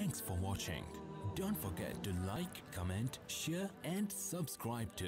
Thanks for watching. Don't forget to like, comment, share and subscribe to.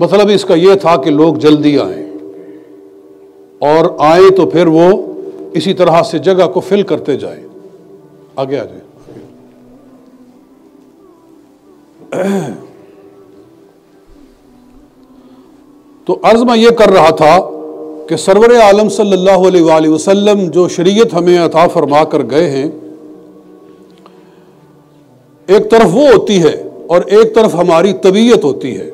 مطلب اس کا یہ تھا کہ لوگ جلدی آئیں، اور آئیں تو پھر وہ اسی طرح سے جگہ کو فل کرتے جائیں۔ آگے آ جائیں۔ تو عرض میں یہ کر رہا تھا کہ سرور عالم صلی اللہ علیہ وآلہ وسلم جو شریعت ہمیں عطا فرما کر گئے ہیں، ایک طرف وہ ہوتی ہے اور ایک طرف ہماری طبیعت ہوتی ہے۔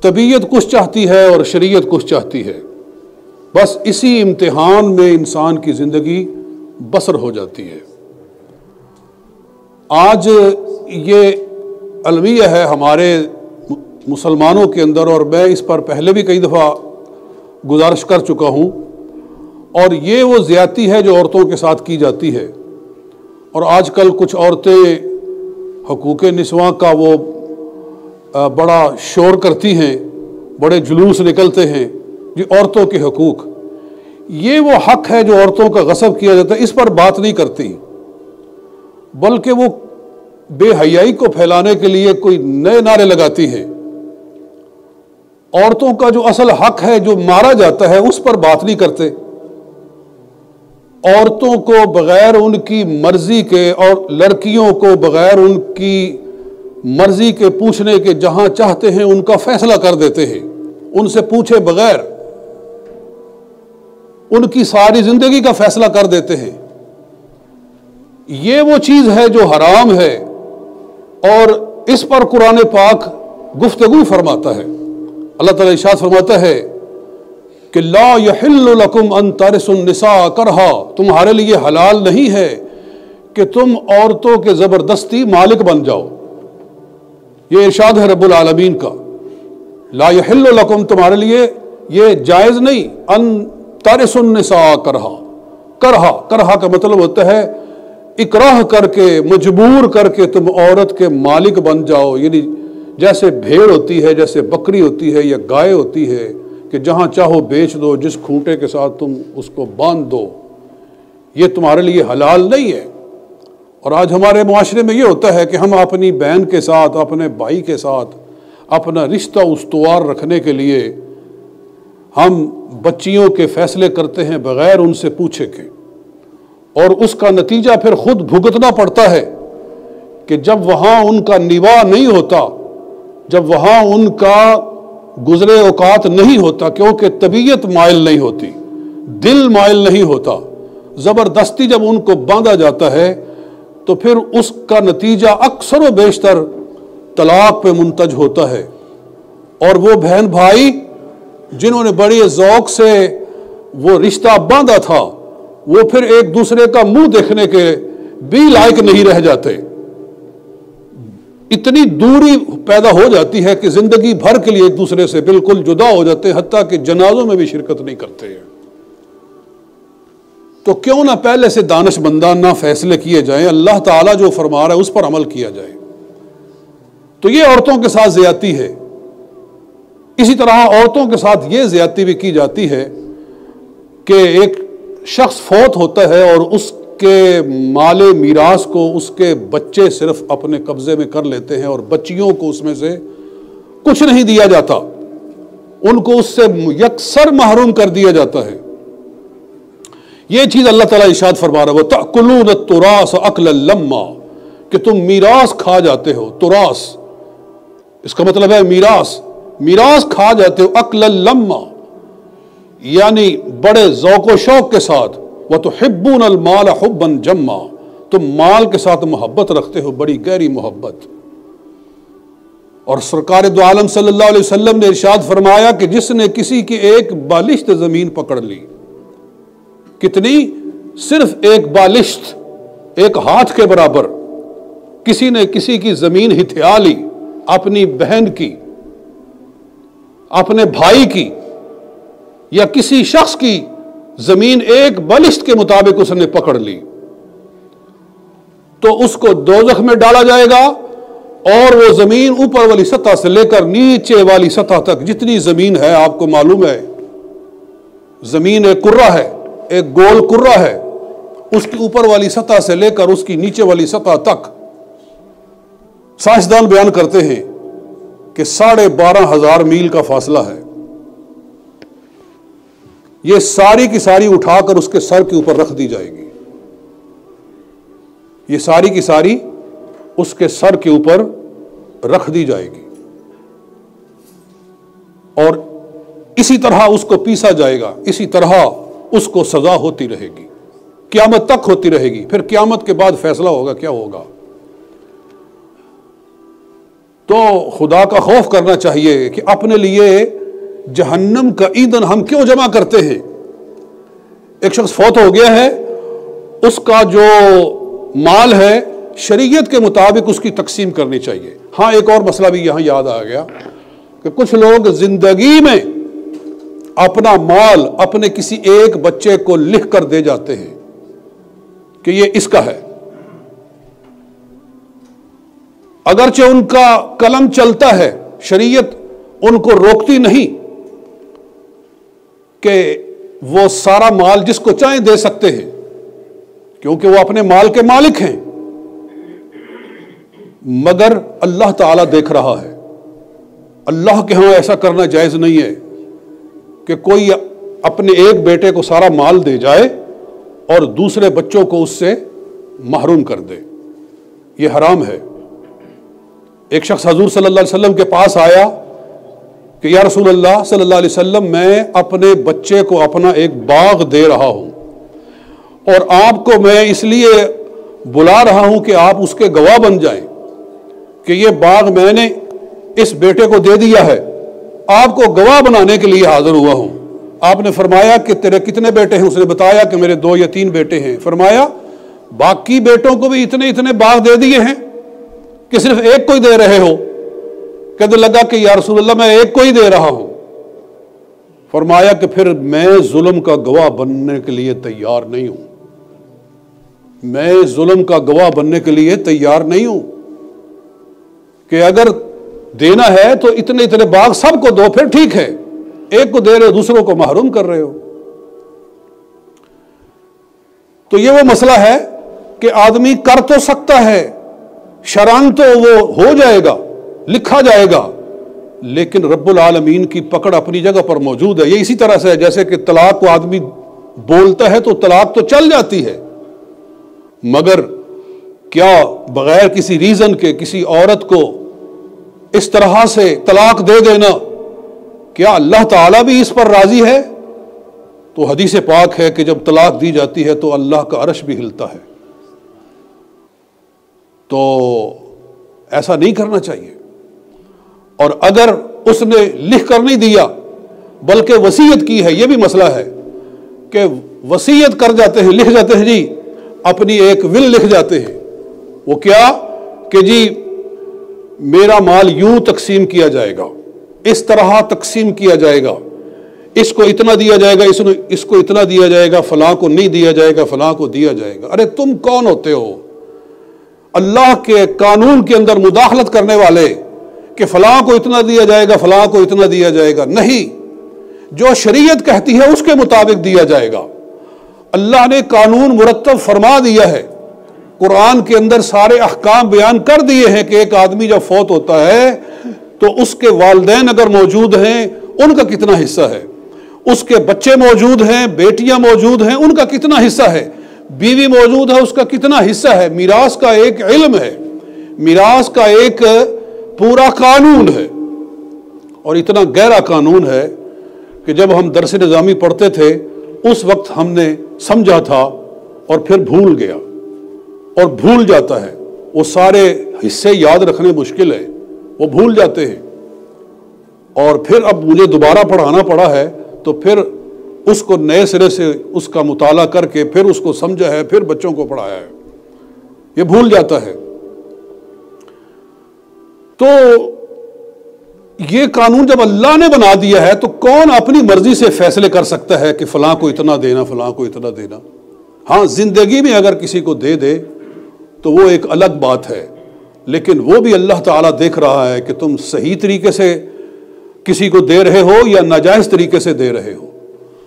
طبیعت کچھ چاہتی ہے اور شریعت کچھ چاہتی ہے، بس اسی امتحان میں انسان کی زندگی بسر ہو جاتی ہے۔ آج یہ المیہ ہے ہمارے مسلمانوں کے اندر، اور میں اس پر پہلے بھی کئی دفعہ گزارش کر چکا ہوں، اور یہ وہ زیادتی ہے جو عورتوں کے ساتھ کی جاتی ہے۔ اور آج کل کچھ عورتیں حقوق نسواں کا وہ بڑا شور کرتی ہیں، بڑے جلوس نکلتے ہیں جی عورتوں کے حقوق۔ یہ وہ حق ہے جو عورتوں کا غصب کیا جاتا ہے، اس پر بات نہیں کرتی، بلکہ وہ بے حیائی کو پھیلانے کے لیے کوئی نئے نعرے لگاتی ہیں۔ عورتوں کا جو اصل حق ہے جو مارا جاتا ہے اس پر بات نہیں کرتے۔ عورتوں کو بغیر ان کی مرضی کے اور لڑکیوں کو بغیر ان کی مرضی کے پوچھنے کے جہاں چاہتے ہیں ان کا فیصلہ کر دیتے ہیں، ان سے پوچھے بغیر ان کی ساری زندگی کا فیصلہ کر دیتے ہیں۔ یہ وہ چیز ہے جو حرام ہے، اور اس پر قرآن پاک گفتگو فرماتا ہے۔ اللہ تعالیٰ ارشاد فرماتا ہے کہ لا یحل لکم ان ترثوا النساء کرہا، تمہارے لیے حلال نہیں ہے کہ تم عورتوں کے زبردستی مالک بن جاؤ۔ یہ ارشاد ہے رب العالمین کا، لا یحل لکم، تمہارے لیے یہ جائز نہیں، ان ترثوا النساء کرہا۔ کرہا کا مطلب ہوتا ہے اکراہ کر کے، مجبور کر کے تم عورت کے مالک بن جاؤ، یعنی جیسے بھیڑ ہوتی ہے، جیسے بکری ہوتی ہے یا گائے ہوتی ہے کہ جہاں چاہو بیچ دو، جس کھوٹے کے ساتھ تم اس کو باندھ دو، یہ تمہارے لیے حلال نہیں ہے۔ اور آج ہمارے معاشرے میں یہ ہوتا ہے کہ ہم اپنی بہن کے ساتھ، اپنے بھائی کے ساتھ اپنا رشتہ استوار رکھنے کے لیے ہم بچیوں کے فیصلے کرتے ہیں بغیر ان سے پوچھے کے، اور اس کا نتیجہ پھر خود بھگتنا پڑتا ہے کہ جب وہاں ان کا نواح نہیں ہوتا، جب وہاں ان کا گزرے اوقات نہیں ہوتا، کیونکہ طبیعت مائل نہیں ہوتی، دل مائل نہیں ہوتا، زبردستی جب ان کو باندھا جاتا ہے تو پھر اس کا نتیجہ اکثر و بیشتر طلاق پہ منتج ہوتا ہے۔ اور وہ بہن بھائی جنہوں نے بڑے ذوق سے وہ رشتہ باندھا تھا، وہ پھر ایک دوسرے کا منہ دیکھنے کے بھی لائق نہیں رہ جاتے۔ اتنی دوری پیدا ہو جاتی ہے کہ زندگی بھر کے لیے ایک دوسرے سے بالکل جدا ہو جاتے ہیں، حتیٰ کہ جنازوں میں بھی شرکت نہیں کرتے ہیں۔ تو کیوں نہ پہلے سے دانش مندانہ فیصلے کیے جائیں، اللہ تعالیٰ جو فرما رہا ہے اس پر عمل کیا جائے۔ تو یہ عورتوں کے ساتھ زیادتی ہے۔ اسی طرح عورتوں کے ساتھ یہ زیادتی بھی کی جاتی ہے کہ ایک شخص فوت ہوتا ہے اور اس کے مال میراث کو اس کے بچے صرف اپنے قبضے میں کر لیتے ہیں، اور بچیوں کو اس میں سے کچھ نہیں دیا جاتا، ان کو اس سے یکسر محروم کر دیا جاتا ہے۔ یہ چیز اللہ تعالیٰ ارشاد فرما رہا ہے وَتَأْكُلُونَ التُّرَاثَ أَكْلًا لَمًّا، کہ تم میراث کھا جاتے ہو۔ تراث اس کا مطلب ہے میراث کھا جاتے ہو، أَكْلًا لَمًّا، یعنی بڑے ذوق و شوق کے ساتھ۔ وَتُحِبُّونَ الْمَالَ حُبًّا جَمًّا، تم مال کے ساتھ محبت رکھتے ہو، بڑی گہری محبت۔ اور سرکار دو عالم صلی اللہ علیہ وسلم نے ارشاد فرمایا کہ جس نے کسی کی ایک بالشت زمین پکڑ لی، کتنی؟ صرف ایک بالشت، ایک ہاتھ کے برابر، کسی نے کسی کی زمین ہتھیا لی، اپنی بہن کی، اپنے بھائی کی، یا کسی شخص کی زمین ایک بالشت کے مطابق اس نے پکڑ لی، تو اس کو دوزخ میں ڈالا جائے گا، اور وہ زمین اوپر والی سطح سے لے کر نیچے والی سطح تک جتنی زمین ہے، آپ کو معلوم ہے زمین ایک کرہ ہے، ایک گول کرہ ہے، اس کی اوپر والی سطح سے لے کر اس کی نیچے والی سطح تک سائنسدان بیان کرتے ہیں کہ 12,500 میل کا فاصلہ ہے، یہ ساری کی ساری اٹھا کر اس کے سر کے اوپر رکھ دی جائے گی، یہ ساری کی ساری اس کے سر کے اوپر رکھ دی جائے گی، اور اسی طرح اس کو پیسا جائے گا، اسی طرح اس کو سزا ہوتی رہے گی، قیامت تک ہوتی رہے گی۔ پھر قیامت کے بعد فیصلہ ہوگا کیا ہوگا۔ تو خدا کا خوف کرنا چاہیے کہ اپنے لیے جہنم کا ایندھن ہم کیوں جمع کرتے ہیں۔ ایک شخص فوت ہو گیا ہے، اس کا جو مال ہے شریعت کے مطابق اس کی تقسیم کرنی چاہیے۔ ہاں ایک اور مسئلہ بھی یہاں یاد آ گیا کہ کچھ لوگ زندگی میں اپنا مال اپنے کسی ایک بچے کو لکھ کر دے جاتے ہیں کہ یہ اس کا ہے، اگرچہ ان کا قلم چلتا ہے، شریعت ان کو روکتی نہیں کہ وہ سارا مال جس کو چاہیں دے سکتے ہیں، کیونکہ وہ اپنے مال کے مالک ہیں، مگر اللہ تعالیٰ دیکھ رہا ہے۔ اللہ کے ہاں ایسا کرنا جائز نہیں ہے کہ کوئی اپنے ایک بیٹے کو سارا مال دے جائے اور دوسرے بچوں کو اس سے محروم کر دے، یہ حرام ہے۔ ایک شخص حضور صلی اللہ علیہ وسلم کے پاس آیا کہ یا رسول اللہ صلی اللہ علیہ وسلم، میں اپنے بچے کو اپنا ایک باغ دے رہا ہوں اور آپ کو میں اس لیے بلا رہا ہوں کہ آپ اس کے گواہ بن جائیں کہ یہ باغ میں نے اس بیٹے کو دے دیا ہے، آپ کو گواہ بنانے کے لیے حاضر ہوا ہوں۔ آپ نے فرمایا کہ تیرے کتنے بیٹے ہیں؟ اس نے بتایا کہ میرے 2 یا 3 بیٹے ہیں۔ فرمایا باقی بیٹوں کو بھی اتنے باغ دے دیے ہیں کہ صرف ایک کو ہی دے رہے ہو؟ کہنے لگا کہ یا رسول اللہ میں ایک کو ہی دے رہا ہوں۔ فرمایا کہ پھر میں ظلم کا گواہ بننے کے لیے تیار نہیں ہوں، میں ظلم کا گواہ بننے کے لیے تیار نہیں ہوں کہ اگر دینا ہے تو اتنے باغ سب کو دو، پھر ٹھیک ہے، ایک کو دے رہے ہو دوسروں کو محروم کر رہے ہو۔ تو یہ وہ مسئلہ ہے کہ آدمی کر تو سکتا ہے، شرعاً تو وہ ہو جائے گا، لکھا جائے گا، لیکن رب العالمین کی پکڑ اپنی جگہ پر موجود ہے۔ یہ اسی طرح سے ہے جیسے کہ طلاق کو آدمی بولتا ہے تو طلاق تو چل جاتی ہے، مگر کیا بغیر کسی ریزن کے کسی عورت کو اس طرح سے طلاق دے دینا، کیا اللہ تعالیٰ بھی اس پر راضی ہے؟ تو حدیث پاک ہے کہ جب طلاق دی جاتی ہے تو اللہ کا عرش بھی ہلتا ہے۔ تو ایسا نہیں کرنا چاہیے۔ اور اگر اس نے لکھ کر نہیں دیا بلکہ وصیت کی ہے، یہ بھی مسئلہ ہے کہ وصیت کر جاتے ہیں، لکھ جاتے ہیں، جی اپنی ایک ول لکھ جاتے ہیں، وہ کیا کہ جی میرا مال یوں تقسیم کیا جائے گا، اس طرح تقسیم کیا جائے گا، اس کو اتنا دیا جائے گا، اس کو اتنا دیا جائے گا، فلاں کو نہیں دیا جائے گا، فلاں کو دیا جائے گا۔ ارے تم کون ہوتے ہو اللہ کے قانون کے اندر مداخلت کرنے والے کہ فلاں کو اتنا دیا جائے گا، فلاں کو اتنا دیا جائے گا؟ نہیں، جو شریعت کہتی ہے اس کے مطابق دیا جائے گا۔ اللہ نے قانون مرتب فرما دیا ہے، قرآن کے اندر سارے احکام بیان کر دیے ہیں کہ ایک آدمی جب فوت ہوتا ہے تو اس کے والدین اگر موجود ہیں ان کا کتنا حصہ ہے، اس کے بچے موجود ہیں، بیٹیاں موجود ہیں، ان کا کتنا حصہ ہے، بیوی موجود ہے، اس کا کتنا حصہ ہے۔ میراث کا ایک علم ہے، میراث کا ایک پورا قانون ہے، اور اتنا گہرا قانون ہے کہ جب ہم درس نظامی پڑھتے تھے اس وقت ہم نے سمجھا تھا اور پھر بھول گیا، اور بھول جاتا ہے، وہ سارے حصے یاد رکھنے مشکل ہے، وہ بھول جاتے ہیں، اور پھر اب مجھے دوبارہ پڑھانا پڑا ہے تو پھر اس کو نئے سرے سے اس کا مطالعہ کر کے پھر اس کو سمجھا ہے، پھر بچوں کو پڑھایا ہے، یہ بھول جاتا ہے۔ تو یہ قانون جب اللہ نے بنا دیا ہے تو کون اپنی مرضی سے فیصلے کر سکتا ہے کہ فلاں کو اتنا دینا، فلاں کو اتنا دینا؟ ہاں زندگی میں اگر کسی کو دے دے تو وہ ایک الگ بات ہے، لیکن وہ بھی اللہ تعالیٰ دیکھ رہا ہے کہ تم صحیح طریقے سے کسی کو دے رہے ہو یا ناجائز طریقے سے دے رہے ہو۔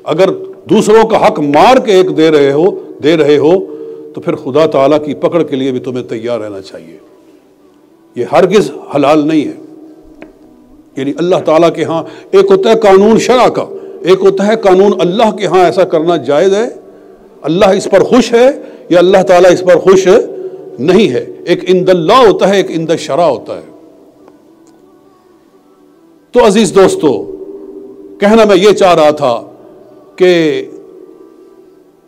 اگر دوسروں کا حق مار کے ایک دے رہے ہو تو پھر خدا تعالیٰ کی پکڑ کے لیے بھی تمہیں تیار رہنا چاہیے، یہ ہرگز حلال نہیں ہے۔ یعنی اللہ تعالیٰ کے ہاں ایک ہوتا ہے قانون شرع کا، ایک ہوتا ہے قانون اللہ کے ہاں ایسا کرنا جائز ہے، اللہ اس پر خوش ہے یا اللہ تعالیٰ اس پر خوش نہیں ہے. ایک عند اللہ ہوتا ہے، ایک عند الشرع ہوتا ہے. تو عزیز دوستو، کہنا میں یہ چاہ رہا تھا کہ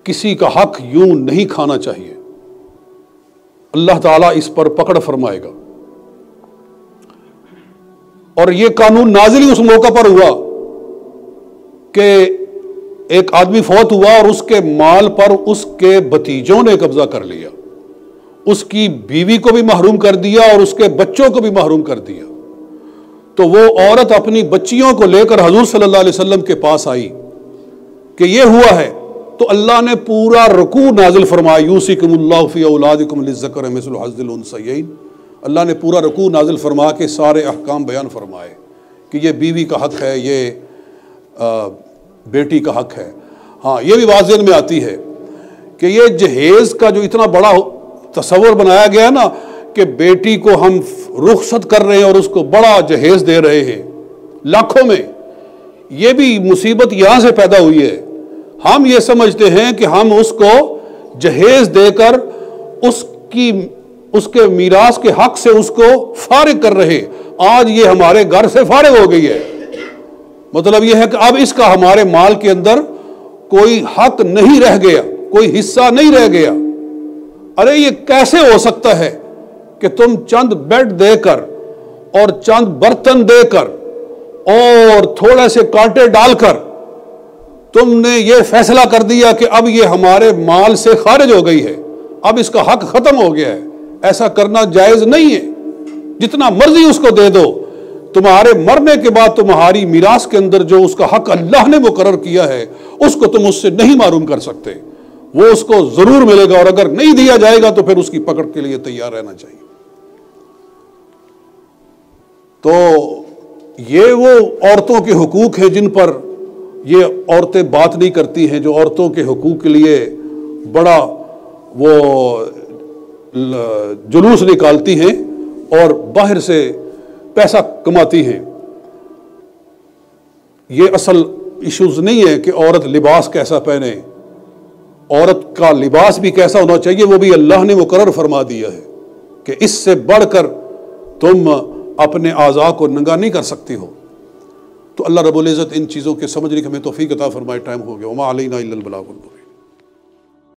کسی کا حق یوں نہیں کھانا چاہیے. اللہ تعالیٰ اس پر پکڑ فرمائے گا. اور یہ قانون نازل ہی اس موقع پر ہوا کہ ایک آدمی فوت ہوا اور اس کے مال پر اس کے بھتیجوں نے قبضہ کر لیا، اس کی بیوی کو بھی محروم کر دیا اور اس کے بچوں کو بھی محروم کر دیا. تو وہ عورت اپنی بچیوں کو لے کر حضور صلی اللہ علیہ وسلم کے پاس آئی کہ یہ ہوا ہے. تو اللہ نے پورا رکوع نازل فرمایا، یوصیکم اللہ فی اولادکم للذکر مثل حظ الانثیین. اللہ نے پورا رکوع نازل فرما کے سارے احکام بیان فرمائے کہ یہ بیوی کا حق ہے، یہ بیٹی کا حق ہے. ہاں یہ بھی واضح میں آتی ہے کہ یہ جہیز کا جو اتنا بڑا تصور بنایا گیا نا کہ بیٹی کو ہم رخصت کر رہے ہیں اور اس کو بڑا جہیز دے رہے ہیں لاکھوں میں، یہ بھی مصیبت یہاں سے پیدا ہوئی ہے. ہم یہ سمجھتے ہیں کہ ہم اس کو جہیز دے کر اس کے میراث کے حق سے اس کو فارغ کر رہے. آج یہ ہمارے گھر سے فارغ ہو گئی ہے. مطلب یہ ہے کہ اب اس کا ہمارے مال کے اندر کوئی حق نہیں رہ گیا، کوئی حصہ نہیں رہ گیا. ارے یہ کیسے ہو سکتا ہے کہ تم چند بیڈ دے کر اور چند برتن دے کر اور تھوڑے سے کانٹے ڈال کر تم نے یہ فیصلہ کر دیا کہ اب یہ ہمارے مال سے خارج ہو گئی ہے، اب اس کا حق ختم ہو گیا ہے. ایسا کرنا جائز نہیں ہے. جتنا مرضی اس کو دے دو، تمہارے مرنے کے بعد تمہاری میراث کے اندر جو اس کا حق اللہ نے مقرر کیا ہے اس کو تم اس سے نہیں معروم کر سکتے. وہ اس کو ضرور ملے گا، اور اگر نہیں دیا جائے گا تو پھر اس کی پکڑ کے لیے تیار رہنا چاہیے. تو یہ وہ عورتوں کے حقوق ہیں جن پر یہ عورتیں بات نہیں کرتی ہیں، جو عورتوں کے حقوق کے لیے بڑا وہ جلوس نکالتی ہیں اور باہر سے پیسہ کماتی ہیں. یہ اصل ایشوز نہیں ہے کہ عورت لباس کیسا پہنے. عورت کا لباس بھی کیسا ہونا چاہیے وہ بھی اللہ نے مقرر فرما دیا ہے کہ اس سے بڑھ کر تم اپنے اعضاء کو ننگا نہیں کر سکتی ہو. تو اللہ رب العزت ان چیزوں کے سمجھنے کی ہمیں توفیق عطا فرمائے. ٹائم ہو گیا. وما علینا الا البلاغ المبین.